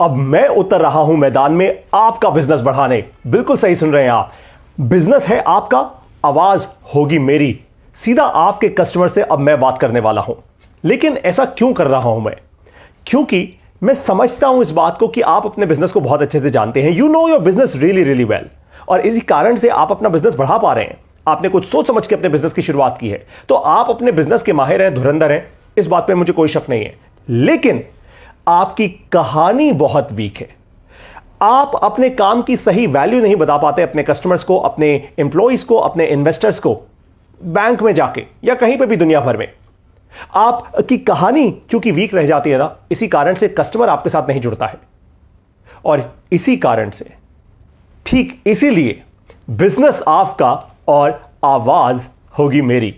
अब मैं उतर रहा हूं मैदान में आपका बिजनेस बढ़ाने। बिल्कुल सही सुन रहे हैं आप। बिजनेस है आपका, आवाज होगी मेरी। सीधा आपके कस्टमर से अब मैं बात करने वाला हूं। लेकिन ऐसा क्यों कर रहा हूं मैं? क्योंकि मैं समझता हूं इस बात को कि आप अपने बिजनेस को बहुत अच्छे से जानते हैं। You know your business really really well, और इसी कारण से आप अपना बिजनेस बढ़ा पा रहे हैं। आपने कुछ सोच समझ के अपने बिजनेस की शुरुआत की है, तो आप अपने बिजनेस के माहिर हैं, धुरंधर हैं, इस बात पे मुझे कोई शक नहीं है। लेकिन आपकी कहानी बहुत वीक है। आप अपने काम की सही वैल्यू नहीं बता पाते अपने कस्टमर्स को, अपने एम्प्लॉइज को, अपने इन्वेस्टर्स को, बैंक में जाके या कहीं पे भी दुनिया भर में। आपकी कहानी क्योंकि वीक रह जाती है ना, इसी कारण से कस्टमर आपके साथ नहीं जुड़ता है। और इसी कारण से, ठीक इसीलिए बिजनेस आपका और आवाज होगी मेरी।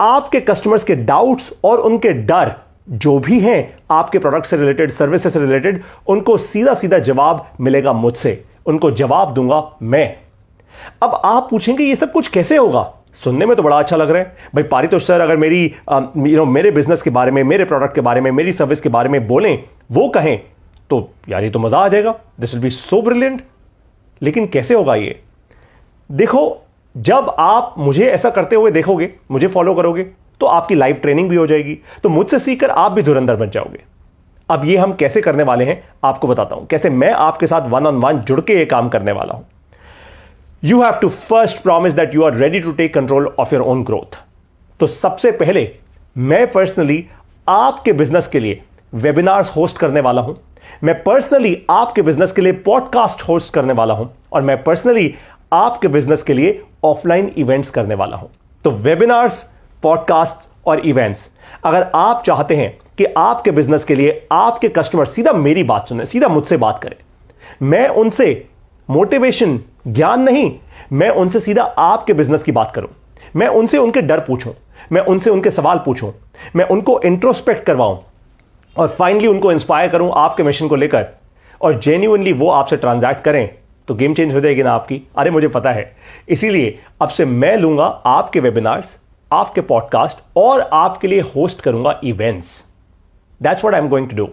आपके कस्टमर्स के डाउट्स और उनके डर जो भी हैं आपके प्रोडक्ट से रिलेटेड, सर्विसेज से रिलेटेड, उनको सीधा सीधा जवाब मिलेगा मुझसे। उनको जवाब दूंगा मैं। अब आप पूछेंगे ये सब कुछ कैसे होगा? सुनने में तो बड़ा अच्छा लग रहा है भाई। पारितोष सर अगर मेरे बिजनेस के बारे में, मेरे प्रोडक्ट के बारे में, मेरी सर्विस के बारे में बोलें, वो कहें, तो यार ये तो मजा आ जाएगा। This will be so brilliant. लेकिन कैसे होगा ये? देखो, जब आप मुझे ऐसा करते हुए देखोगे, मुझे फॉलो करोगे, तो आपकी लाइव ट्रेनिंग भी हो जाएगी। तो मुझसे सीखकर आप भी धुरंधर बन जाओगे। अब ये हम कैसे करने वाले हैं आपको बताता हूं, कैसे मैं आपके साथ वन ऑन वन जुड़ के ये काम करने वाला हूं। You have to first promise that you are ready to take control of your own growth. तो सबसे पहले मैं पर्सनली आपके बिजनेस के लिए वेबिनार्स होस्ट करने वाला हूं। मैं पर्सनली आपके बिजनेस के लिए पॉडकास्ट होस्ट करने वाला हूं। और मैं पर्सनली आपके बिजनेस के लिए ऑफलाइन इवेंट्स करने वाला हूं। तो वेबिनार्स, पॉडकास्ट और इवेंट्स, अगर आप चाहते हैं कि आपके बिजनेस के लिए आपके कस्टमर सीधा मेरी बात सुने, सीधा मुझसे बात करें, मैं उनसे मोटिवेशन, ज्ञान नहीं, मैं उनसे सीधा आपके बिजनेस की बात करूं, मैं उनसे उनके डर पूछूं, मैं उनसे उनके सवाल पूछूं, मैं उनको इंट्रोस्पेक्ट करवाऊं और फाइनली उनको इंस्पायर करूं आपके मिशन को लेकर, और जेन्युइनली वो आपसे ट्रांजैक्ट करें, तो गेम चेंज हो जाएगी ना आपकी। अरे मुझे पता है। इसीलिए अब से मैं लूंगा आपके वेबिनार्स, आपके पॉडकास्ट और आपके लिए होस्ट करूंगा events. That's what I am going to do.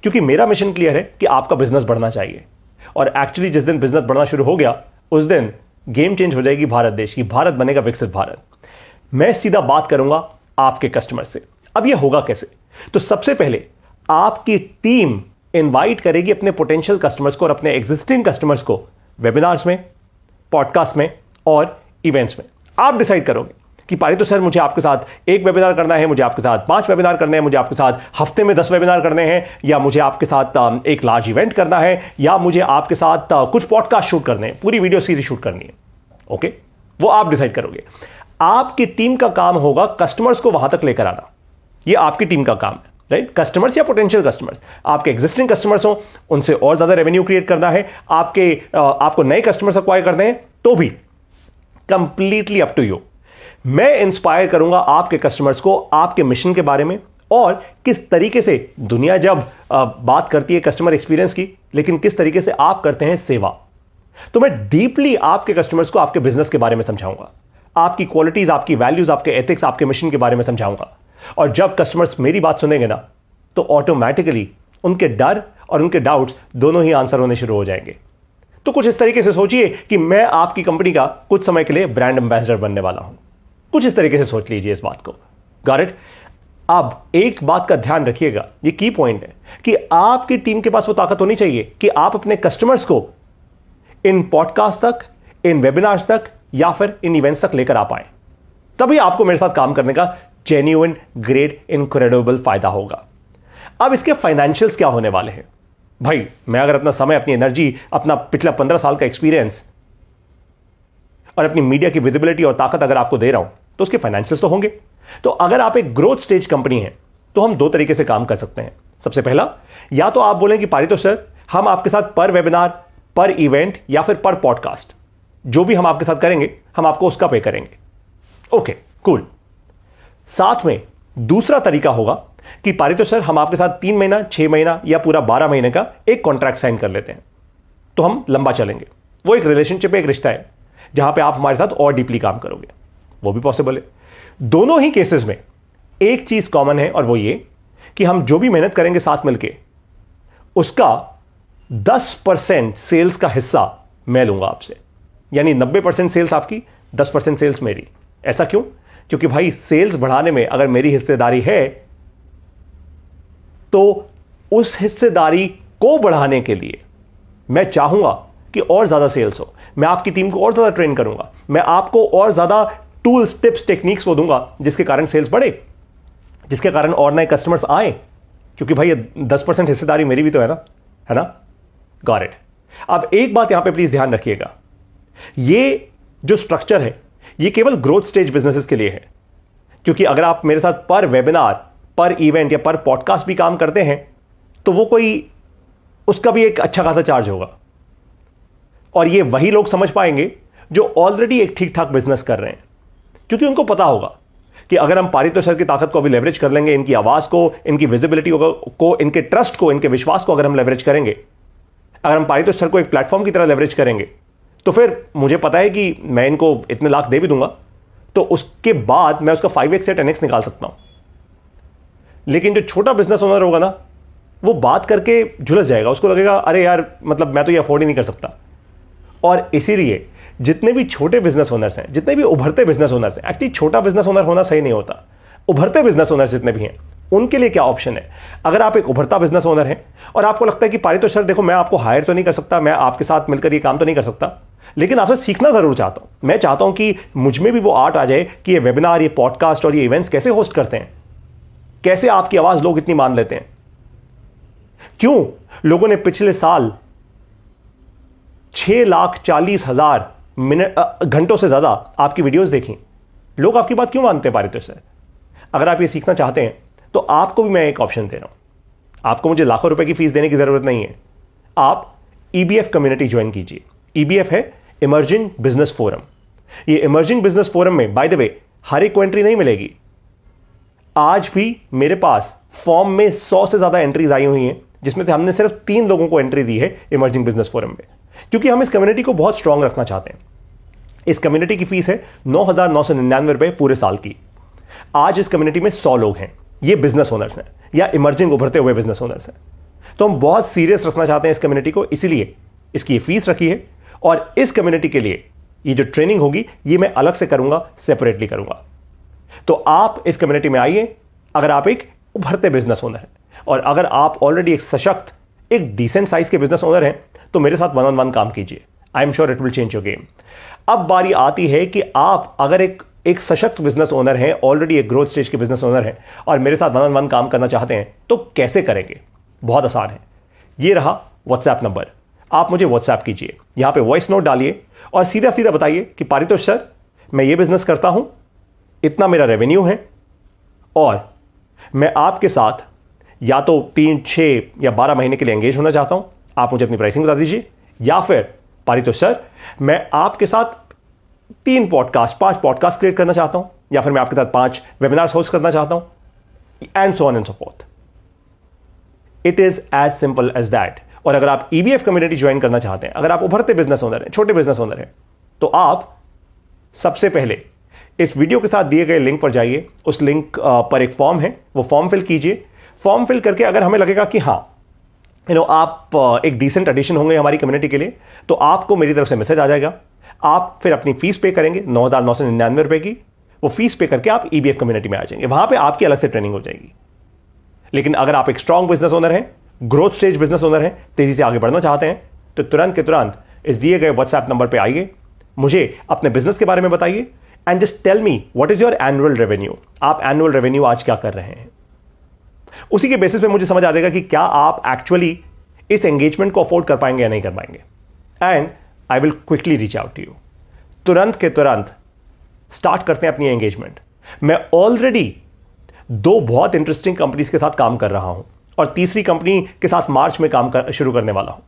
क्योंकि मेरा मिशन क्लियर है कि आपका बिजनेस बढ़ना चाहिए। और एक्चुअली जिस दिन बिजनेस बढ़ना शुरू हो गया, उस दिन गेम चेंज हो जाएगी भारत देश की। भारत बनेगा विकसित भारत। मैं सीधा बात करूंगा आपके कस्टमर से। अब यह होगा कैसे? तो सबसे पहले आपकी टीम इनवाइट करेगी अपने पोटेंशियल कस्टमर्स को और अपने एग्जिस्टिंग कस्टमर्स को वेबिनार्स में, पॉडकास्ट में और इवेंट्स में। आप डिसाइड करोगे कि पारितोष सर मुझे आपके साथ एक वेबिनार करना है, मुझे आपके साथ 5 वेबिनार करने हैं, मुझे आपके साथ हफ्ते में 10 वेबिनार करने हैं, या मुझे आपके साथ एक लार्ज इवेंट करना है, या मुझे आपके साथ कुछ पॉडकास्ट शूट करने हैं, पूरी वीडियो सीरीज शूट करनी है। ओके, वो आप डिसाइड करोगे। आपकी टीम का काम होगा कस्टमर्स को वहां तक लेकर आना। ये आपकी टीम का काम है, राइट? कस्टमर्स या पोटेंशियल कस्टमर्स, आपके एग्जिस्टिंग कस्टमर्स हो, उनसे और ज्यादा रेवेन्यू क्रिएट करना है, आपको नए कस्टमर्स एक्वायर करने हैं, तो भी कंप्लीटली अप टू यू। मैं इंस्पायर करूंगा आपके कस्टमर्स को आपके मिशन के बारे में, और किस तरीके से दुनिया जब बात करती है कस्टमर एक्सपीरियंस की, लेकिन किस तरीके से आप करते हैं सेवा। तो मैं डीपली आपके कस्टमर्स को आपके बिजनेस के बारे में समझाऊंगा, आपकी क्वालिटीज, आपकी वैल्यूज, आपके एथिक्स, आपके मिशन के बारे में समझाऊंगा। और जब कस्टमर्स मेरी बात सुनेंगे ना, तो ऑटोमेटिकली उनके डर और उनके डाउट्स दोनों ही आंसर होने शुरू हो जाएंगे। तो कुछ इस तरीके से सोचिए कि मैं आपकी कंपनी का कुछ समय के लिए ब्रांड एम्बेसडर बनने वाला हूं। कुछ इस तरीके से सोच लीजिए इस बात को। Got it? अब एक बात का ध्यान रखिएगा, ये की पॉइंट है कि आपकी टीम के पास वो ताकत होनी चाहिए कि आप अपने कस्टमर्स को इन पॉडकास्ट तक, इन वेबिनार्स तक या फिर इन इवेंट्स तक लेकर आ पाए। तभी आपको मेरे साथ काम करने का जेन्युइन, ग्रेट, इनक्रेडिबल फायदा होगा। अब इसके फाइनेंशियल्स क्या होने वाले हैं? भाई, मैं अगर अपना समय, अपनी एनर्जी, अपना पिछला 15 साल का एक्सपीरियंस और अपनी मीडिया की विजिबिलिटी और ताकत अगर आपको दे रहा हूं, तो उसके फाइनेंशियल्स तो होंगे। तो अगर आप एक ग्रोथ स्टेज कंपनी हैं, तो हम 2 तरीके से काम कर सकते हैं। सबसे पहला, या तो आप बोलें कि पारितोष सर, हम आपके साथ पर वेबिनार, पर इवेंट या फिर पर पॉडकास्ट, जो भी हम आपके साथ करेंगे, हम आपको उसका पे करेंगे। Okay, cool. साथ में दूसरा तरीका होगा कि पारितोष सर, हम आपके साथ 3 महीना, 6 महीना या पूरा 12 महीने का एक कॉन्ट्रैक्ट साइन कर लेते हैं, तो हम लंबा चलेंगे। वो एक रिलेशनशिप, एक रिश्ता है जहां पे आप हमारे साथ और डीपली काम करोगे। वो भी पॉसिबल है। दोनों ही केसेस में एक चीज कॉमन है, और वो ये कि हम जो भी मेहनत करेंगे साथ मिलके, उसका 10% सेल्स का हिस्सा मैं लूंगा आपसे, यानी 90% सेल्स आपकी, 10% सेल्स मेरी। ऐसा क्यों? क्योंकि भाई सेल्स बढ़ाने में अगर मेरी हिस्सेदारी है तो उस हिस्सेदारी को बढ़ाने के लिए मैं चाहूंगा कि और ज्यादा सेल्स हो, मैं आपकी टीम को और ज्यादा ट्रेन करूंगा, मैं आपको और ज्यादा टूल्स, टिप्स, टेक्निक्स को दूंगा जिसके कारण सेल्स बढ़े, जिसके कारण और नए कस्टमर्स आए। क्योंकि भाई 10% हिस्सेदारी मेरी भी तो है ना? Got it. अब एक बात यहां पे प्लीज ध्यान रखिएगा, ये जो स्ट्रक्चर है ये केवल ग्रोथ स्टेज बिजनेसेस के लिए है। क्योंकि अगर आप मेरे साथ पर वेबिनार, पर इवेंट या पर पॉडकास्ट भी काम करते हैं तो वो कोई, उसका भी एक अच्छा खासा चार्ज होगा। और ये वही लोग समझ पाएंगे जो ऑलरेडी एक ठीक ठाक बिजनेस कर रहे हैं, क्योंकि उनको पता होगा कि अगर हम पारितोष सर की ताकत को अभी लेवरेज कर लेंगे, इनकी आवाज को, इनकी विजिबिलिटी को, इनके ट्रस्ट को, इनके विश्वास को अगर हम लेवरेज करेंगे, अगर हम पारितोष सर को एक प्लेटफॉर्म की तरह लेवरेज करेंगे, तो फिर मुझे पता है कि मैं इनको इतने लाख दे भी दूंगा तो उसके बाद मैं उसका 5x या 10x निकाल सकता हूं। लेकिन जो छोटा बिजनेस ओनर होगा ना, वो बात करके झुलस जाएगा, उसको लगेगा अरे यार, मतलब मैं तो ये अफोर्ड ही नहीं कर सकता। और इसीलिए जितने भी छोटे बिजनेस ओनर्स हैं, जितने भी उभरते बिजनेस ओनर्स हैं, एक्चुअली छोटा बिजनेस ओनर होना सही नहीं होता, उभरते बिजनेस ओनर्स जितने भी हैं उनके लिए क्या ऑप्शन है? अगर आप एक उभरता बिजनेस ओनर हैं और आपको लगता है कि पारितोष सर देखो, मैं आपको हायर तो नहीं कर सकता, मैं आपके साथ मिलकर ये काम तो नहीं कर सकता, लेकिन आपसे सीखना जरूर चाहता हूं। मैं चाहता हूं कि मुझ में भी वो आर्ट आ जाए कि ये वेबिनार, ये पॉडकास्ट और ये इवेंट्स कैसे होस्ट करते हैं, कैसे आपकी आवाज लोग इतनी मान लेते हैं, क्यों लोगों ने पिछले साल 6,40,000 घंटों से ज्यादा आपकी वीडियोस देखी, लोग आपकी बात क्यों मानते हैं पारितोष सर? अगर आप ये सीखना चाहते हैं तो आपको भी मैं एक ऑप्शन दे रहा हूं। आपको मुझे लाखों रुपए की फीस देने की जरूरत नहीं है। आप ईबीएफ कम्युनिटी ज्वाइन कीजिए। ईबीएफ है इमर्जिंग बिजनेस फोरम। ये इमर्जिंग बिजनेस फोरम में बाय द वे हर एक को एंट्री नहीं मिलेगी। आज भी मेरे पास फॉर्म में 100 से ज्यादा एंट्रीज आई हुई हैं, जिसमें से हमने सिर्फ 3 लोगों को एंट्री दी है इमर्जिंग बिजनेस फोरम में, क्योंकि हम इस कम्युनिटी को बहुत स्ट्रांग रखना चाहते हैं। इस कम्युनिटी की फीस है 9,999 रुपए पूरे साल की। आज इस कम्युनिटी में 100 लोग हैं, ये बिजनेस ओनर्स हैं या इमर्जिंग उभरते हुए बिजनेस ओनर्स हैं। तो हम बहुत सीरियस रखना चाहते हैं इस कम्युनिटी को, इसीलिए इसकी फीस रखी है। और इस कम्युनिटी के लिए ये जो ट्रेनिंग होगी ये मैं अलग से करूंगा, सेपरेटली करूंगा। तो आप इस कम्युनिटी में आइए अगर आप एक उभरते बिजनेस ओनर हैं, और अगर आप ऑलरेडी एक सशक्त, एक डिसेंट साइज के बिजनेस ओनर हैं तो मेरे साथ 1-on-1 काम कीजिए। I am sure it will change your game. अब बारी आती है कि आप अगर एक सशक्त बिजनेस ओनर हैं, ऑलरेडी एक ग्रोथ स्टेज के बिजनेस ओनर हैं और मेरे साथ 1-on-1 काम करना चाहते हैं तो कैसे करेंगे? बहुत आसान है। ये रहा व्हाट्सएप नंबर, आप मुझे व्हाट्सएप कीजिए, यहां पे वॉइस नोट डालिए और सीधा सीधा बताइए कि पारितोष सर, मैं ये बिजनेस करता हूं, इतना मेरा रेवेन्यू है और मैं आपके साथ या तो 3, 6 या 12 महीने के लिए एंगेज होना चाहता हूं। आप मुझे अपनी प्राइसिंग बता दीजिए। या फिर पारितोष सर, मैं आपके साथ 3 पॉडकास्ट, 5 पॉडकास्ट क्रिएट करना चाहता हूं, या फिर मैं आपके साथ 5 वेबिनार्स होस्ट करना चाहता हूं, and so on and so forth. It is as simple as that. और अगर आप ईबीएफ कम्युनिटी ज्वाइन करना चाहते हैं, अगर आप उभरते बिजनेस ओनर हैं, छोटे बिजनेस ओनर हैं, तो आप सबसे पहले इस वीडियो के साथ दिए गए लिंक पर जाइए। उस लिंक पर एक फॉर्म है, वो फॉर्म फिल कीजिए। फॉर्म फिल करके अगर हमें लगेगा कि हाँ आप एक डिसेंट एडिशन होंगे हमारी कम्युनिटी के लिए, तो आपको मेरी तरफ से मैसेज आ जाएगा। आप फिर अपनी फीस पे करेंगे 9,999 रुपए की। वो फीस पे करके आप ईबीएफ कम्युनिटी में आ जाएंगे, वहां पे आपकी अलग से ट्रेनिंग हो जाएगी। लेकिन अगर आप एक स्ट्रांग बिजनेस ओनर हैं, ग्रोथ स्टेज बिजनेस ओनर हैं, तेजी से आगे बढ़ना चाहते हैं, तो तुरंत के तुरंत इस दिए गए व्हाट्सएप नंबर पे आइए, मुझे अपने बिजनेस के बारे में बताइए and just tell me what is your annual revenue. आप एनुअल रेवेन्यू आज क्या कर रहे हैं? उसी के बेसिस पे मुझे समझ आ जाएगा कि क्या आप एक्चुअली इस एंगेजमेंट को अफोर्ड कर पाएंगे या नहीं कर पाएंगे। And I will quickly reach out to you. तुरंत के तुरंत स्टार्ट करते हैं अपनी एंगेजमेंट। मैं ऑलरेडी 2 बहुत इंटरेस्टिंग कंपनीज के साथ काम कर रहा हूं और तीसरी कंपनी के साथ मार्च में काम शुरू करने वाला हूं।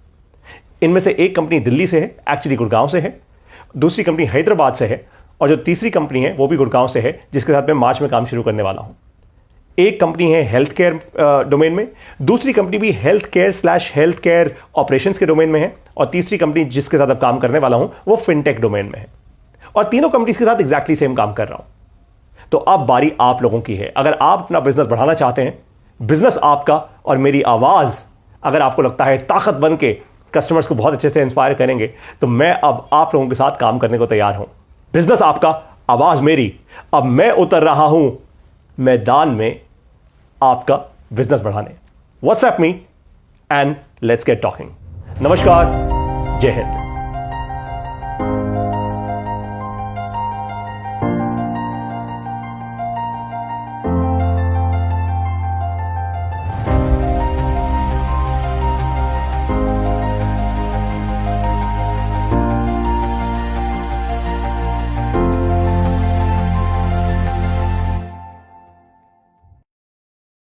इनमें से एक कंपनी दिल्ली से है, एक्चुअली गुड़गांव से है, दूसरी कंपनी हैदराबाद से है, और जो तीसरी कंपनी है वो भी गुड़गांव से है, जिसके साथ मैं मार्च में काम शुरू करने वाला हूं। एक कंपनी है हेल्थ केयर डोमेन में, दूसरी कंपनी भी हेल्थ केयर ऑपरेशंस के डोमेन में है, और तीसरी कंपनी जिसके साथ अब काम करने वाला हूं वो फिनटेक डोमेन में है। और तीनों कंपनीज के साथ एग्जैक्टली सेम काम कर रहा हूं। तो अब बारी आप लोगों की है। अगर आप अपना बिजनेस बढ़ाना चाहते हैं, बिजनेस आपका और मेरी आवाज अगर आपको लगता है ताकत बन के कस्टमर्स को बहुत अच्छे से इंस्पायर करेंगे, तो मैं अब आप लोगों के साथ काम करने को तैयार हूं। बिजनेस आपका, आवाज मेरी। अब मैं उतर रहा हूं मैदान में आपका बिजनेस बढ़ाने। WhatsApp me and let's get talking. नमस्कार, जय हिंद।